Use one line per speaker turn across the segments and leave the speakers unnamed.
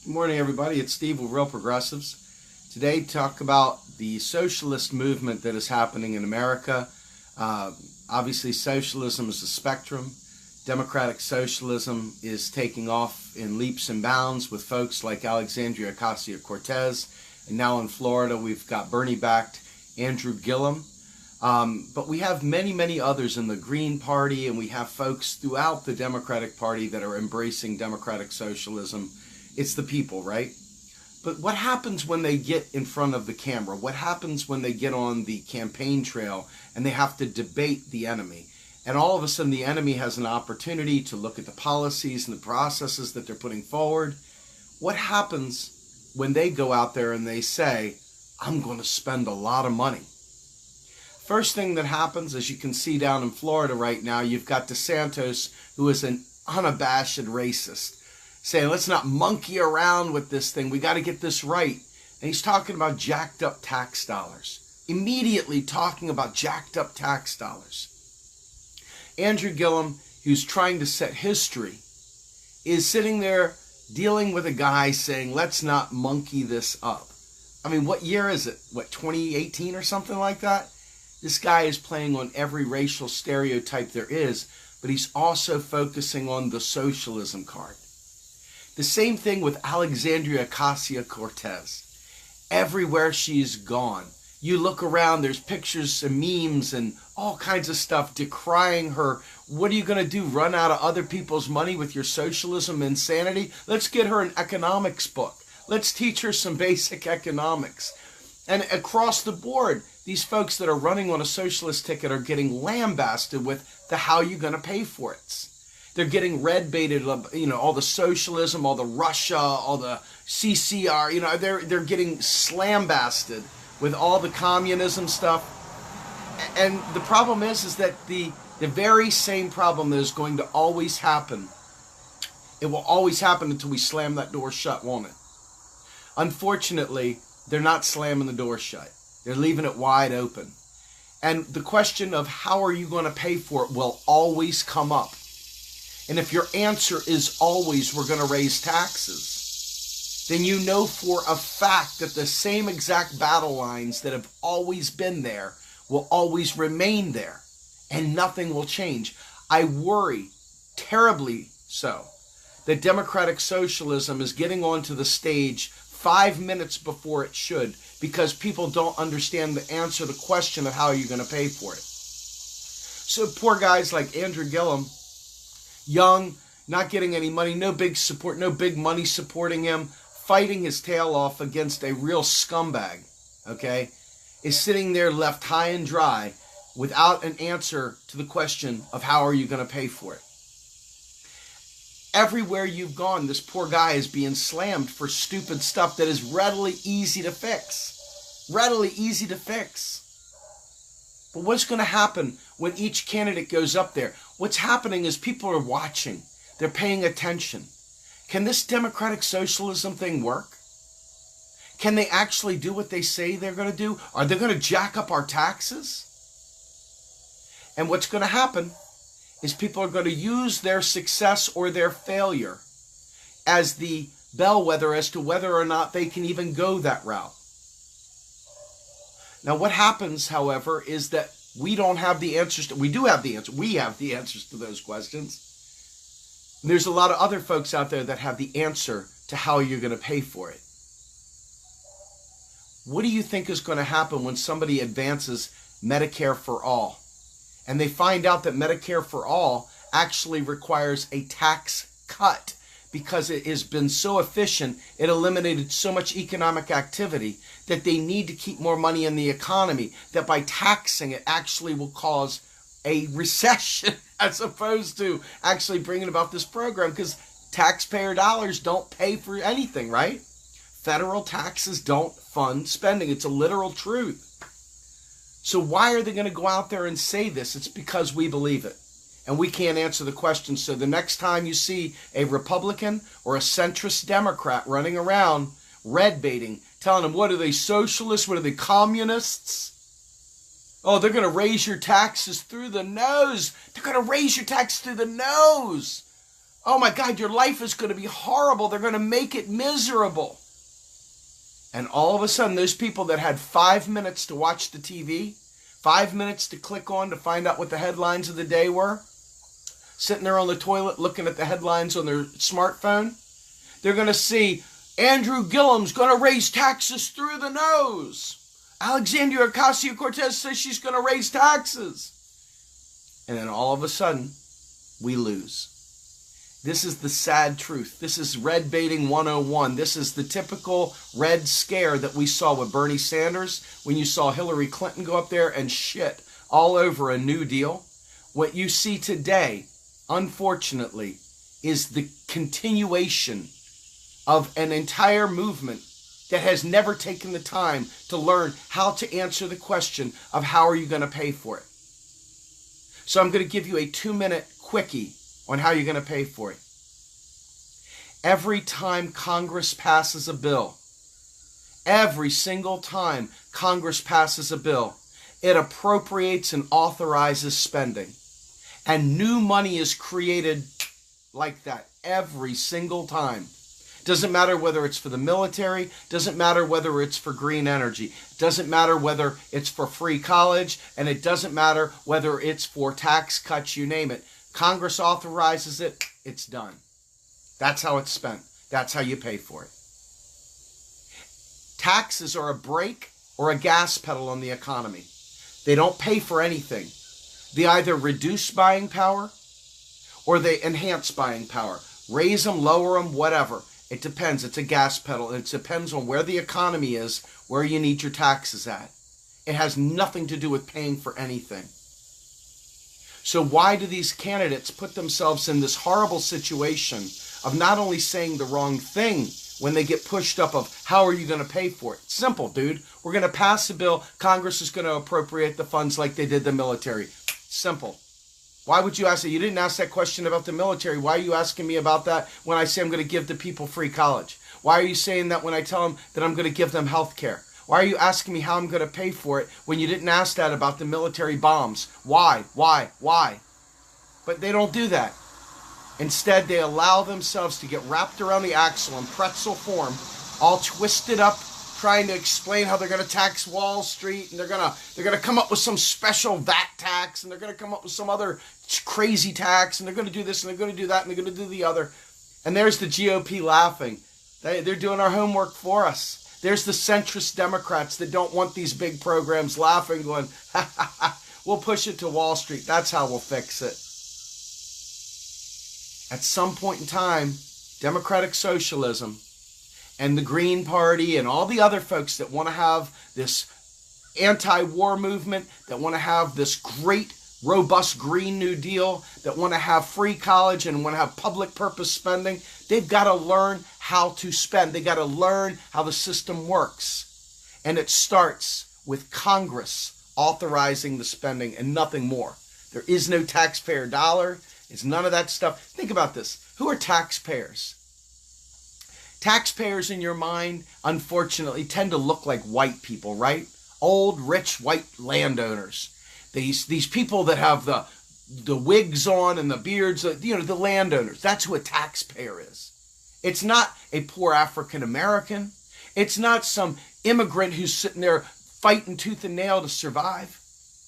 Good morning, everybody. It's Steve with Real Progressives. Today, talk about the socialist movement that is happening in America. Obviously, socialism is a spectrum. Democratic socialism is taking off in leaps and bounds with folks like Alexandria Ocasio-Cortez. And now in Florida, we've got Bernie-backed Andrew Gillum. But we have many others in the Green Party, and we have folks throughout the Democratic Party that are embracing democratic socialism. It's the people, right? But what happens when they get in front of the camera? What happens when they get on the campaign trail and they have to debate the enemy? And all of a sudden the enemy has an opportunity to look at the policies and the processes that they're putting forward. What happens when they go out there and they say, I'm going to spend a lot of money? First thing that happens, as you can see down in Florida right now, you've got DeSantis, who is an unabashed racist, saying, let's not monkey around with this thing. We got to get this right. And he's talking about jacked up tax dollars. Immediately talking about jacked up tax dollars. Andrew Gillum, who's trying to set history, is sitting there dealing with a guy saying, let's not monkey this up. I mean, what year is it? What, 2018 or something like that? This guy is playing on every racial stereotype there is, but he's also focusing on the socialism card. The same thing with Alexandria Ocasio-Cortez. Everywhere she's gone, you look around, there's pictures and memes and all kinds of stuff decrying her. What are you going to do, run out of other people's money with your socialism insanity? Let's get her an economics book. Let's teach her some basic economics. And across the board, these folks that are running on a socialist ticket are getting lambasted with the how you going to pay for it. They're getting red baited, all the socialism, all the Russia, all the CCR, they're getting slambasted with all the communism stuff. And the problem is that the very same problem that is going to always happen, it will always happen until we slam that door shut, won't it? Unfortunately, they're not slamming the door shut. They're leaving it wide open. And the question of how are you going to pay for it will always come up. And if your answer is always we're going to raise taxes, then you know for a fact that the same exact battle lines that have always been there will always remain there, and nothing will change. I worry terribly so that democratic socialism is getting onto the stage 5 minutes before it should, because people don't understand the answer to the question of how you're going to pay for it. So poor guys like Andrew Gillum, young, not getting any money, no big support, no big money supporting him, fighting his tail off against a real scumbag, okay, is sitting there left high and dry without an answer to the question of how are you going to pay for it. Everywhere you've gone, this poor guy is being slammed for stupid stuff that is readily easy to fix. Readily easy to fix. But what's going to happen when each candidate goes up there? What's happening is people are watching. They're paying attention. Can this democratic socialism thing work? Can they actually do what they say they're going to do? Are they going to jack up our taxes? And what's going to happen is people are going to use their success or their failure as the bellwether as to whether or not they can even go that route. Now, what happens, however, is that we don't have the answers. We do have the answer. We have the answers to those questions. And there's a lot of other folks out there that have the answer to how you're going to pay for it. What do you think is going to happen when somebody advances Medicare for all, and they find out that Medicare for all actually requires a tax cut because it has been so efficient, it eliminated so much economic activity that they need to keep more money in the economy, that by taxing it actually will cause a recession as opposed to actually bringing about this program, because taxpayer dollars don't pay for anything, right? Federal taxes don't fund spending. It's a literal truth. So why are they going to go out there and say this? It's because we believe it. And we can't answer the question. So the next time you see a Republican or a centrist Democrat running around red baiting, telling them, what are they, socialists? What are they, communists? Oh, they're going to raise your taxes through the nose. They're going to raise your taxes through the nose. Oh my God, your life is going to be horrible. They're going to make it miserable. And all of a sudden, those people that had 5 minutes to watch the TV, 5 minutes to click on to find out what the headlines of the day were, sitting there on the toilet looking at the headlines on their smartphone, they're going to see Andrew Gillum's going to raise taxes through the nose. Alexandria Ocasio-Cortez says she's going to raise taxes. And then all of a sudden, we lose. This is the sad truth. This is red baiting 101. This is the typical red scare that we saw with Bernie Sanders when you saw Hillary Clinton go up there and shit all over a New Deal. What you see today, unfortunately, is the continuation of an entire movement that has never taken the time to learn how to answer the question of how are you going to pay for it. So I'm going to give you a 2-minute quickie on how you're going to pay for it. Every time Congress passes a bill, every single time Congress passes a bill, it appropriates and authorizes spending. And new money is created like that every single time. Doesn't matter whether it's for the military, doesn't matter whether it's for green energy, doesn't matter whether it's for free college, and it doesn't matter whether it's for tax cuts, you name it. Congress authorizes it, it's done. That's how it's spent. That's how you pay for it. Taxes are a brake or a gas pedal on the economy. They don't pay for anything. They either reduce buying power or they enhance buying power. Raise them, lower them, whatever. It depends. It's a gas pedal. It depends on where the economy is, where you need your taxes at. It has nothing to do with paying for anything. So why do these candidates put themselves in this horrible situation of not only saying the wrong thing when they get pushed up of how are you going to pay for it? Simple, dude. We're going to pass a bill. Congress is going to appropriate the funds like they did the military. Simple. Why would you ask that? You didn't ask that question about the military. Why are you asking me about that when I say I'm going to give the people free college? Why are you saying that when I tell them that I'm going to give them health care? Why are you asking me how I'm going to pay for it when you didn't ask that about the military bombs? Why? But they don't do that. Instead, they allow themselves to get wrapped around the axle in pretzel form, all twisted up, trying to explain how they're going to tax Wall Street, and they're going to come up with some special VAT tax, and they're going to come up with some other crazy tax, and they're going to do this, and they're going to do that, and they're going to do the other. And there's the GOP laughing. They're doing our homework for us. There's the centrist Democrats that don't want these big programs laughing, going, ha, ha, ha, we'll push it to Wall Street. That's how we'll fix it. At some point in time, democratic socialism and the Green Party and all the other folks that want to have this anti-war movement, that want to have this great, robust Green New Deal, that want to have free college and want to have public purpose spending, they've got to learn how to spend. They've got to learn how the system works. And it starts with Congress authorizing the spending and nothing more. There is no taxpayer dollar. It's none of that stuff. Think about this. Who are taxpayers? Taxpayers in your mind, unfortunately, tend to look like white people, right? Old, rich, white landowners. These people that have the wigs on and the beards, the landowners. That's who a taxpayer is. It's not a poor African American. It's not some immigrant who's sitting there fighting tooth and nail to survive.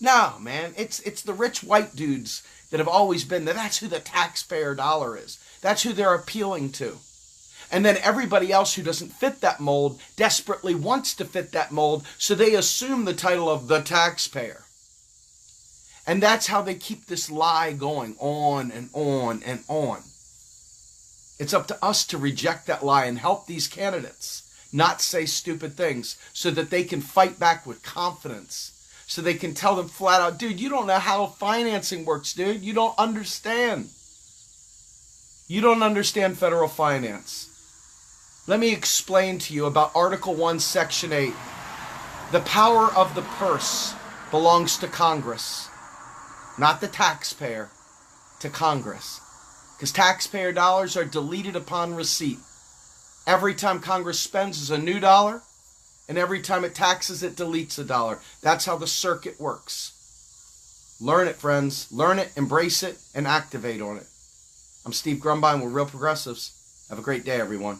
No, man, it's the rich white dudes that have always been there. That's who the taxpayer dollar is. That's who they're appealing to. And then everybody else who doesn't fit that mold desperately wants to fit that mold, so they assume the title of the taxpayer. And that's how they keep this lie going on and on and on. It's up to us to reject that lie and help these candidates not say stupid things so that they can fight back with confidence. So they can tell them flat out, dude, you don't know how financing works, dude. You don't understand. You don't understand federal finance. Let me explain to you about Article 1, Section 8. The power of the purse belongs to Congress, not the taxpayer, to Congress. Because taxpayer dollars are deleted upon receipt. Every time Congress spends is a new dollar, and every time it taxes, it deletes a dollar. That's how the circuit works. Learn it, friends. Learn it, embrace it, and activate on it. I'm Steve Grumbine. We're Real Progressives. Have a great day, everyone.